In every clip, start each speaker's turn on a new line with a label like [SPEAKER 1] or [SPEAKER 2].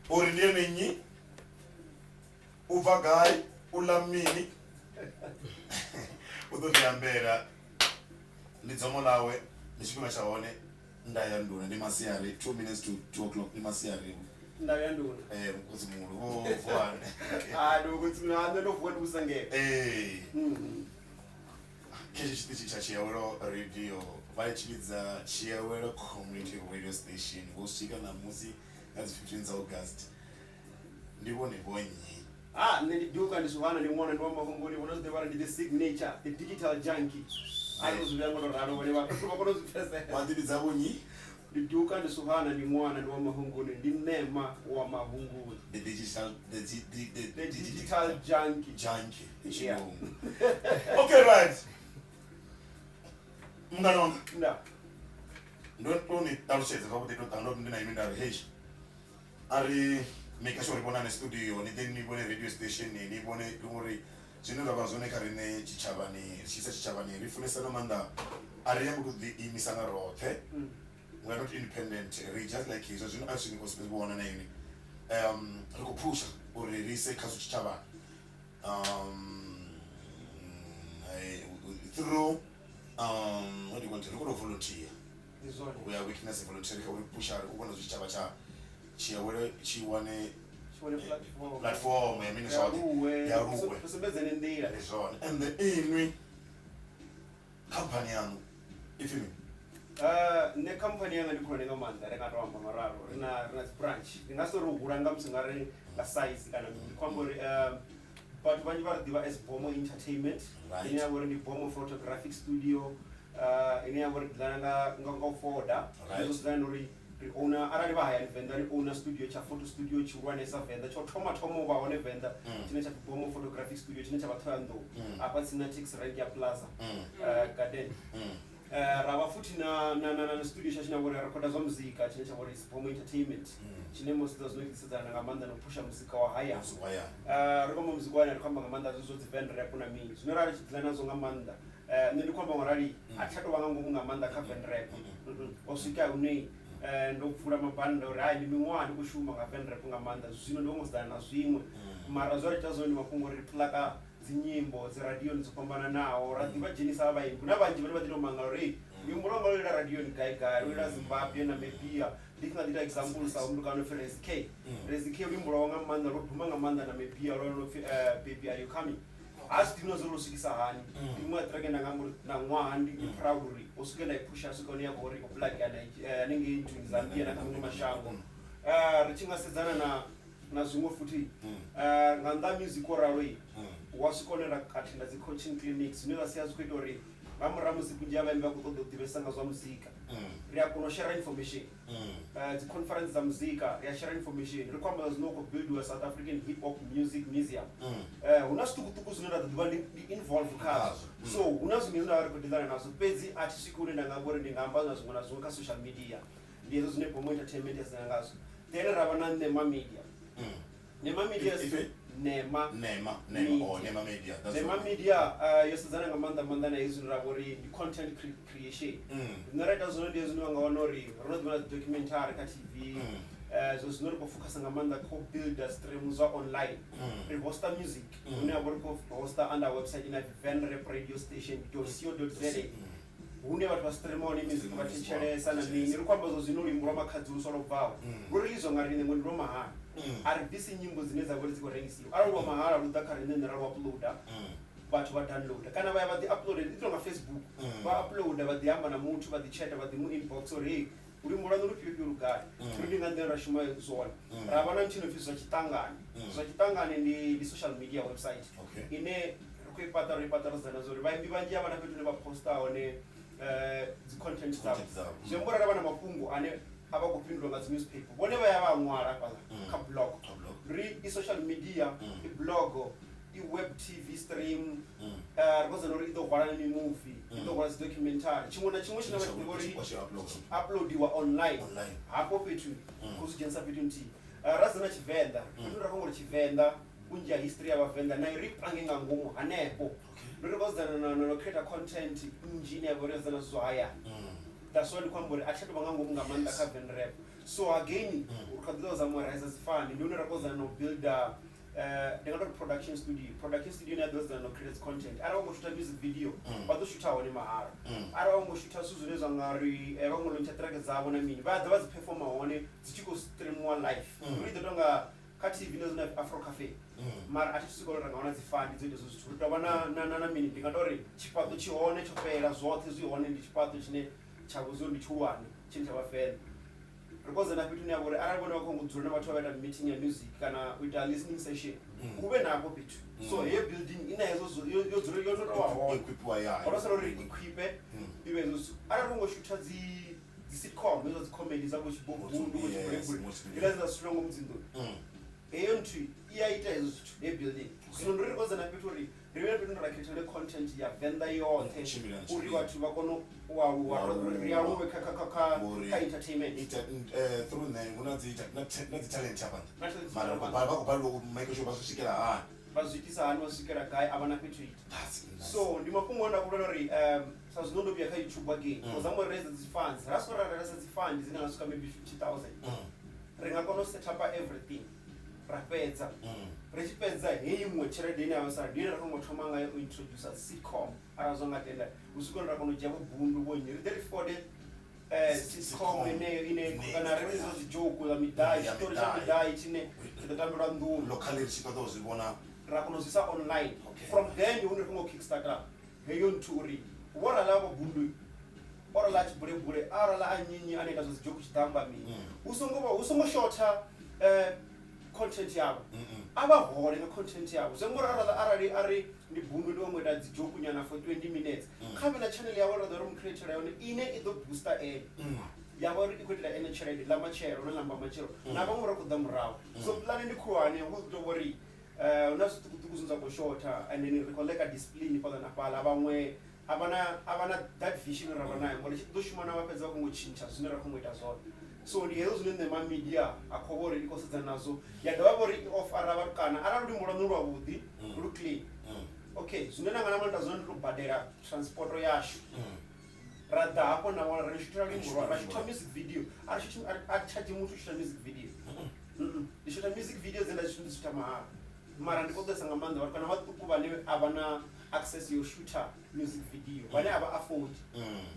[SPEAKER 1] uri ndiye nenyi ubva gai ulamini udozviambera ndidzomo lawe nechipima chahone ndayanduna ndi masiari 2 minutes to 2 o'clock ndi masiari
[SPEAKER 2] ndayanduna
[SPEAKER 1] mukudzi mulu vone
[SPEAKER 2] kuti mwana ndovona kusangeka
[SPEAKER 1] kechi chitichi cha Chiyawelo radio vaichidza Chiyawelo community radio station vosvika namusi as 15th August ndivone bonyi
[SPEAKER 2] ndiduka ndisuvana ndimwana ndiwamahunguli unozive vari ndi the signature the digital junkie aizozviyangotoraro
[SPEAKER 1] vandididza bonyi
[SPEAKER 2] ndiduka ndisuvana ndimwana ndiwamahunguli ndinema wamahunguli
[SPEAKER 1] the digital junkie
[SPEAKER 2] Yeah.
[SPEAKER 1] Okay, right. Mnganonga
[SPEAKER 2] nda
[SPEAKER 1] ndoni talushedza pakuti download ndina imi ndari hey ari make sure ribona studio ni then nibone radio station ni bone rumuri zvino zvakazoneka rine chichavani chisa chichavani rifunesa nomanda ari yangu kuti imisana rothe we are not independent we just like his zvino actually possible kuona na ini rikupusha uri rise kasu chichavani through what do you want to volunteer we are witness volunteer we push our one of the chava cha Chiyawelo chiwane platform ya mini shot ya ruwe
[SPEAKER 2] kusebenzana ndira
[SPEAKER 1] zone and the inwi company yangu if you
[SPEAKER 2] ne company yanga ndikhona ngamanda rekatwamba mararo rina branch ndingasorugura ngamusingare la size kana kwambori but vanhu varidiva as Bomo Entertainment ine yavo ndi Bomo Photographic Studio ine yavo ridilana ngafoda ndozidana uri owner arali vahaya nevenda ri owner studio cha photo studio chirwanesa venda chothoma vaone venda chine cha Bomo Photographic Studio chine chavatando apa Cinetics Rankia Plaza garden rava futhi na studio chachinavo rekorda zva muzika chine chavo Bomo Entertainment chine mosita zvinokisedzana ngamanda nokupusha muzika wahaya rikomba muzika wahaya rikwamba ngamanda zozodzi van rap na mini zvinorari chidzilana nazo ngamanda nendikwamba mwarari achatova ngangomu ngamanda ka van rap osvika unei ndopfura mabhanda uri hai ndimimwa ndikushuma nga van rap ngamanda zvino ndongosiyana nazvimwe mara zvaritazondi makungo riplaka dzinyimbo dziradio nizopambana nawo radhiva jenisa avaimbi kuna vanji vane vatinomangal rei ndimulonga loira radio ni gaigai loira Zimbabwe na Mepia ndikingadita example sa umntu kanofi Rezi K ulimbo lwanga manda lodhuma ngamanda na Mepia lonofi baby are you coming asi tinozorosvikisa hani imwe atiragenda ngangu namwaha ndi proud uri osuke ndaipusha suka oni yako uri black anenge into Zambia nakamwe mashango richingasedzana na zvimwe futi nganda music oralo iyi wasikonera katinda dzi coaching clinics zvinovasiya zvikuita uri vamura muziki kunje avaimba kutododhivesanga zva muzika riakunoshare information dzi conference dza muzika riashare information rikwamba zvinoko build South African Hip Hop Music Museum huna zvitukutuku zvinoda kudiva ndi involve kazo so huna zvimwe zvinoda vari kudhilana nazvo pedzi achisvika une ndangambori ndingamba zvimwe nazvimwe ka social media ndizvo zvine Bomo Entertainment yazinangazvo then rava na Nema Media Nema Media Nema Media yosedzana ngamanda na izvi ravori content creation zvinoraita zvono ndiye zvinovangaona uri rinodhivana documentary ka TV zvo zvinori kufocus ngamanda co-builder stream zva online rihosta music une avori kuhosta under website ina vanrapradiostation.co.za une vatu vastreamawo nemusic vatichelesa na nini rikwamba zvo zvino ulimbo rwamakadzi rusorobvawo ruririzwa ngarine mwendi romahara aribvisi nyimbo dzine dzavori dzikurengisiwa ari romahara rudhakarinene rarwauploada vatu vadownloada kana vaya vadi-uploada itonga Facebook va-uploada vadihamba namuntu vadichata vadimu-inbox ori hey ulimbo rwanu rupipi rugari rudingandeni rashuma zona rava na mchinofi zvachitangane ndi social media website ine rikuipataridzana zori vaimbi vanji avana petu nevapostawo dzi-content dzavo zvembora rava namapungu ane avakupindurwa ngadzi-newspaper vone vaya vamwara kablog ri i-social media iblog i-web TV stream rikozana uri itohwara nemimovie itohwara zidocumentary chimwe na chimwe chinavachingori uploadiwa online hapo petu kuzijenisa petu nti razana chivenda petu rakongori chivenda kunja history yavavenda nairipange ngangomo hanepo ririkozana nocreata content injini yavorezana zvaaya that's why ndikwambori achatova ngangomu ngamanda ka van rap So again ukadza zamwaraisa zifani ndio nerakoza no builder they got a production studio na those that no create content ara wango shoot music video but shoot awone mahara ara wango shoot suzune zvangari vango launch track zavo na mini va dava perform awone dzichiko stream one live uri dotonga kati video zina Afro Cafe mara atisikola rangaona zifani dzoite zozvithu tabana na mini ndingatori chipato chione chopera zvothe zvione ndi chipato chine chakuzo ndi chuwani chine chavafela because na pitu nyabore arabona wakongudzura na watu waita meeting ya music kana uita listening session kube nako pitu so ye building ina yezo yodzura yotora waho
[SPEAKER 1] equipwa ya
[SPEAKER 2] orasoro equipe ibe zo arakongo shoota zi sitcom ezo zi comedy zabo chibobundu kuchibulebule ila za strong mdzindo eyo ntu iyaita ezo ye building so ndiri koza na pitu ri riwe pitu ndakhetele content ya venda yothe uri watu vakono wa ka entertainment
[SPEAKER 1] through the unazi talent hapana mara bakubalo make sure basishikela ha
[SPEAKER 2] bazwitisa hani wasikera guy abana pitu it so ndimakungonda kulona ri sazinondo bya ka YouTube again ozamo raise the funds rasora raise the funds zinangasuka maybe 50,000 ringa kono set up everything rapedza rechipedza heimwe cherede ine avasara ndine rakongothoma ngayo introduce sitcom arazonga tenda usikonda konojabu bundu bonyeri there for the sitcom ine kana remezo joke la midai story ya midai chine tatambira ndu
[SPEAKER 1] locality chikato zibona
[SPEAKER 2] rakonozisa online from then you unongo kickstarter heyo nturi wala labo bundu ora la chibure ara la anyinyi aneka zo joke chitamba mi usongo shorter content yabo abahole na content yabo zengora ari ndi bundu lomwe da dzijoku nyana for 20 minutes khabe na channel yabo the room creator yone ine ido booster air yabo ri ikutila ene channel la machero na lamba machero na bamura ku damrawo so plan ndi khuane ngo worry unaso tukuzunza ko shorter and then recollect a discipline pa na pala bamwe abana that vision rabana ngo chidoshimana bapedza ko ngochincha zine rakhomweta zona so ndi hezo zine ma media akhobore ikosedza nazo yadababori of arabarukana ararudi mulano lwabudi lukli okay zine nangana manda zone rubadera transport yashu rada hapo na wana rishitra limbo rashitra music video arashitra mutu shitra music video shitra music video zenda shitra mara ndikoza ngamanda warukana watuku bane abana access your shooter music video bane aba afford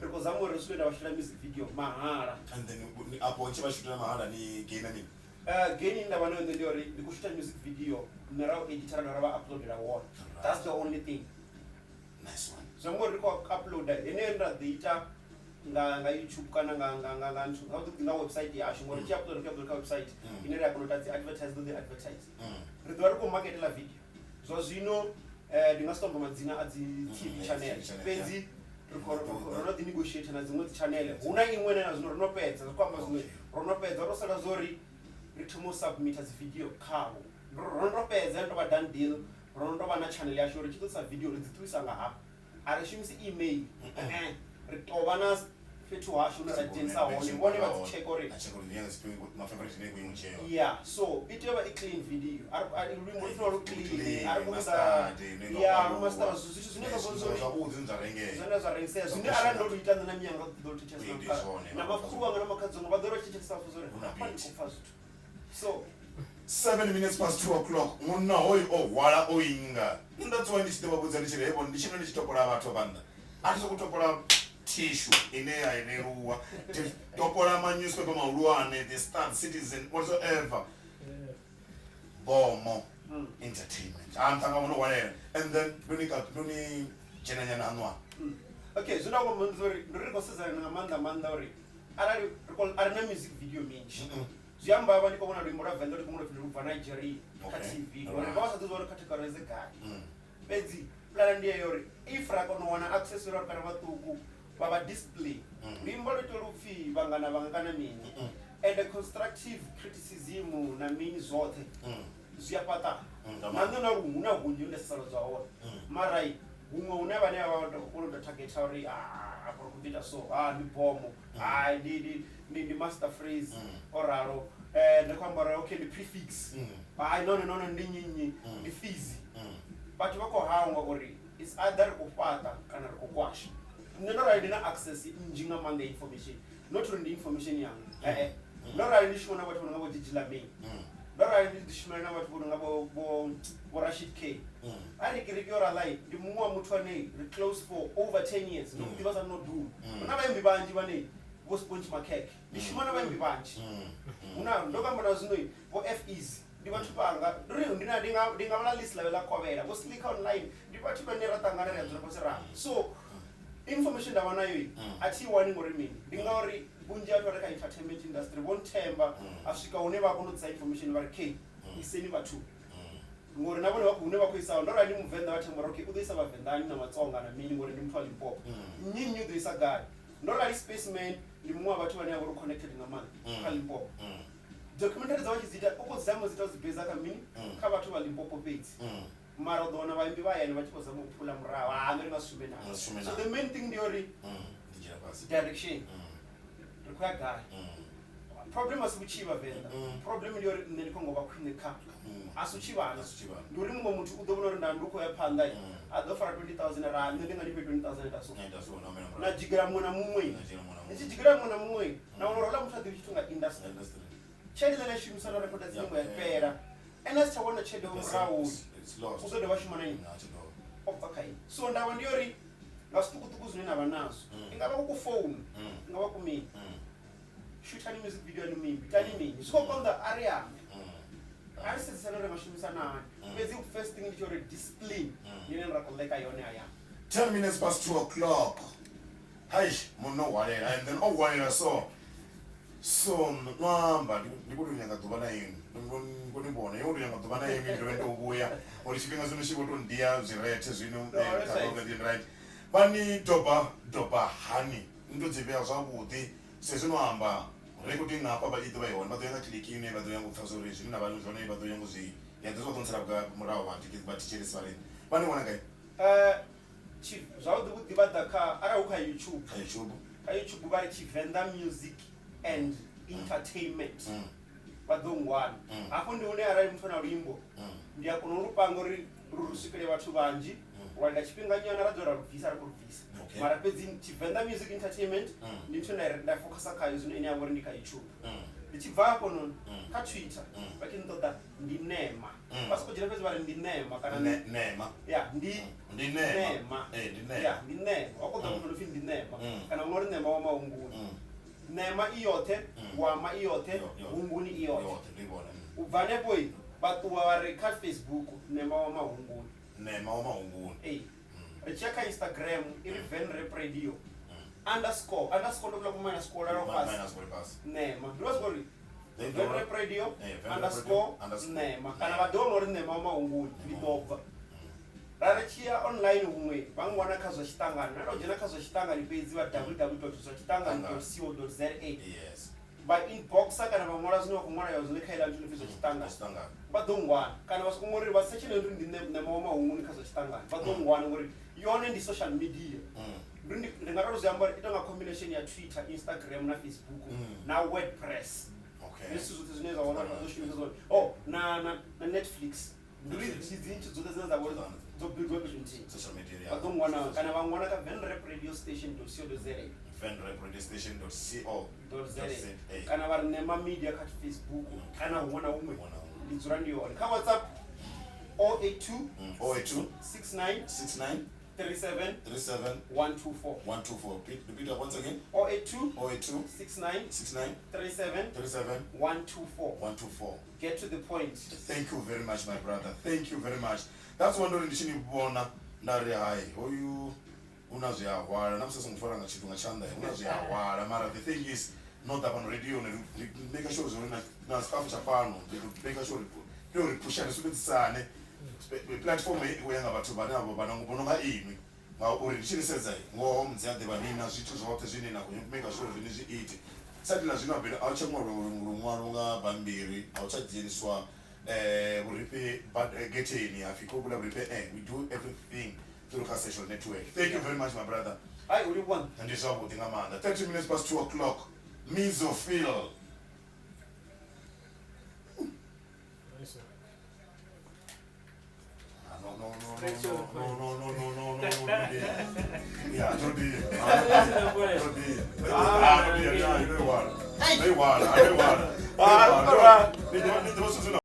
[SPEAKER 2] because amo resule wa shooter music video mahara
[SPEAKER 1] and then apo nchiba shooter mahara ni gain nini
[SPEAKER 2] gain inda bane ndio ku shooter music video narao editor na raba upload la one that's the only thing
[SPEAKER 1] nice one
[SPEAKER 2] zango riko upload enenda data nga YouTube kana nga ntu nga website ya shingo ri upload ka website inera kunotadzi advertise the advertise ridwari ko market la video so zino ndingastomba madzina adzi TV channel penzi rikoro di negotiate na dzimwe channel una imwe na zino rinopedza kwamba zimwe rinopedza rosala zori rithumo submit as video khawo rinopedza ndo ba done deal ndo ba na channel ya shori chitsa video ridzitwisa nga hapa arishimisi email ritobana fetu washo na ratensa wone check ore
[SPEAKER 1] my favorite name kuinjeo
[SPEAKER 2] yeah so it ever a clean video ari rimwe clean ari kuza yeah master zvinenge za renge zvine arando ruitana na myanga do teachers na makuru anga na makadzongo vadoro teachers safuzore apani kufa zvito so
[SPEAKER 1] 7 minutes past 2 o'clock muna hoyi wala oinga ndatswa ndichitwa budza ndichirebo ndichino ndichitopola vathu banda atizokutopola tissue ine ruwa topola ma newspaper mauluane the Star Citizen whatsoever bomo entertainment amthanga uno wanela and then doni chenanya anwa
[SPEAKER 2] okay zona ko munzori ndiri sezana ngamanda ori ari na music video minchi ziyamba abandi ko bona rimora vendo ko bona kuva Nigeria ka TV bona basa tuzora categorize guy bezi plan ndiye yori if rakono wana access ro kana matuku baba display rimbo to rufi bangana mini and the constructive criticism na mini zote ziyapata mando na una hunyu lesalo zawo marai umwe una bane abakulo target ori apokubita so ni bomo ni master phrase oraro the kwambara okay the prefix no ndinyinyi the fizi but bako hawo ori is either kupata kana kukwasha ndinora idina access njinga manga information not on the information yangu ndorali ndi shimona vhathu vho ngabo Jijila Main ndorali ndi shimona na vhathu vho ngabo bo Rashid K ari kiriki ora lai ndi muṅwe wa muthu ane re close for over 10 years ndo mudivha sa no do na vhaimbi vhanji vhane vho Sponge Makeke ndi shimona vhaimbi vhanji una ndo kamba na zwino vho FEs ndi vhathu vhanga ndi nga vhala list la kovela vho Slick Online ndi vhathu vhane ra ṱangana ri dzula fhasi ra so information ndavha nayo athi wani ngori mini ndi ngauri vhunzhi vhathu vha re kha entertainment industry vho nthemba a swika hune vha kona u dzisa information vha ri k iseni vhathu ngori na vhone hune vha khou isa ndo rali muvenda vha themba okay u ḓo isa vhavendani na matsonga na mini ngori ndi muthu a Limpopo nyinyi u ḓo isa gai ndo rali Spaceman ndi muṅwe wa vhathu vhane vha vha connected nga maanḓa kha Limpopo documentary dzawo tshi zita uko dzamo zita dzibeza kha mini kha vhathu vha Limpopo fhedzi mara u ḓo wana vhaimbi vha yani vha tshi khou zama u phula murahu nga ri nga shume na so the main thing ndi uri direction ri khou ya gai problem asi vhutshivha venḓa problem ndi uri nṋe ndi khou ngo vha khwine kha a si tshivhana ndi uri muṅwe muthu u ḓo vhona uri nda ndi khou ya phanḓa a ḓo fara 20,000 rand nṋe ndi nga ndi fhe 20,000 na dzhigela muṅwe na muṅwe ndi tshi dzhigela muṅwe na muṅwe na wana uri houḽa muthu a ḓivhi tshithu nga industry tshelede ine a shumisa na rekoda dzinwe ya fhela ene a si tsha wana tshelede ho murahu u ḓo dovha shuma na ini o bva kha ini so ndavha ndi uri nga zwiṱukuṱuku zwine na vha nazwo i nga vha ku founu i nga vha ku mini shootani music video ni mini bitani mini zwi khou konḓa a ri ame a ri sedzisana uri nga shumisa nani fhedzi first thing ndi tsha uri discipline ine ra khou ḽeka yone hayani
[SPEAKER 1] 10 minutes past 2 o'clock haish munhu no hwalela and then o hwalela so nwamba ndi kuti nyanga ḓuvha na ini ngoni vhona yo uri nyanga ḓuvha na ini ndo vhenda u vhuya uri tshifhinga zwino tshi vho to ndiya zwirethe zwino right vani doba hani ndo dzi vhea zwavhuḓi se zwino amba recording hapa vha ḓi vha yone vha ḓo ya nga click ine vha ḓo ya nga pfha zwori zwine na vha zwone vha ḓo ya ngo zwi ya ḓo zwa ṱontsela vha murahu vha thitshelesi vha lini vhani wana gai
[SPEAKER 2] zwavhuḓi vha ḓa kha arali kha YouTube vha ri Tshivenḓa Music and Entertainment vha ḓo ngwana hafho ndi hune arali muthu na luimbo ndi a kona u lupanga uri lu swikele vhathu vhanzhi wanga tshifhinga nyana ra dzora lubvisa ri khou lubvisa mara fhedzi Tshivenḓa Music Entertainment ndi nthu nda focusa khayo zwino ine ya vha uri ndi kha YouTube ndi tshi bva hafho noni kha Twitter vha tshi nṱoḓa ndi Nema vha sokou dzhena fhedzi vha ri ndi Nema kana
[SPEAKER 1] Nema
[SPEAKER 2] ya ndi Nema ya ndi Nema wa kho ḓa muthu no pfi ndi Nema kana ngori Nema wa Maunguni Nema i yoṱhe Wama i yoṱhe Hunguni i yoṱhe u bva hanefho vha ṱuwa vha ri kha Facebook Nema wa Mahunguni
[SPEAKER 1] Nema wa Mahunguni
[SPEAKER 2] ri tshi ya kha Instagram i ri Van Rap Radio underscore ndo kula kuma underscore la fast Nema ndi vha zwori Van Rap Radio underscore Nema kana vha ḓo uri Nema wa Mahunguni ndi ḓo bva ra ri tshi ya online huṅwe vha ngwana kha zwa tshiṱangani na tou dzhena kha zwa tshiṱangani fhedzi vha www.zwatshitangani.co.za vha inboxa kana vha ṅwala zwine vha khou ṅwala ya zwine kha iḽa nthu ḽipfi zwa tshiṱangani vha ḓo ngwana kana vha sokou ṅwala uri vha setshe uri ndi Nema wa Mahunguni kha zwa tshiṱangani vha ḓo ngwana ngori yone ndi social media ndi nga tou zwi amba uri ita nga combination ya Twitter, Instagram na Facebook na WordPress zwithu zwoṱhe zwine zwa wana ḓo shumisa zwone na Netflix ndi dzi nthu dzoṱhe dzine dza vha uri dzo buildiwa fhethu nthihi vha ḓo ṅwana kana vha ṅwana kha Van Rap Radio Station.co.za kana vha ri Nema Media kha Facebook kana huṅwe na huṅwe ndi dzula ndi yone kha WhatsApp 082 69 37 124
[SPEAKER 1] repeat once again
[SPEAKER 2] 082 69 37 124 get to the point.
[SPEAKER 1] Thank you very much my brother, thank you very much. That's one ndori ndichini vona ndari hai hoyu una zwi ahwala na musasa ngifara nga tshithu nga tshanḓa una zwi ahwala mara the thing is not that on radio ne make sure zone na staff cha fano make sure ri pushane sibenzisane platform we nga vhathu vhane avo vhana ngubona nga imi nga uri ndichini sedza ngoho mudzi a ḓivha nina zwithu zwoṱhe zwine na khou make sure zwine zwi ite sati na zwino abela a tsha ṅwalo nga bambiri a tsha dzheniswa vhurifhi getheni a fika kula vhurifhi we do everything through our social network. Thank you very much my brother.
[SPEAKER 2] Hi uri one
[SPEAKER 1] and ndi zwavhuḓi nga maanḓa 30 minutes past 2 o'clock Mesophil no. Yeah, don't be. You know what? Ai wala, ai wala.
[SPEAKER 2] Ah,
[SPEAKER 1] Ni ndo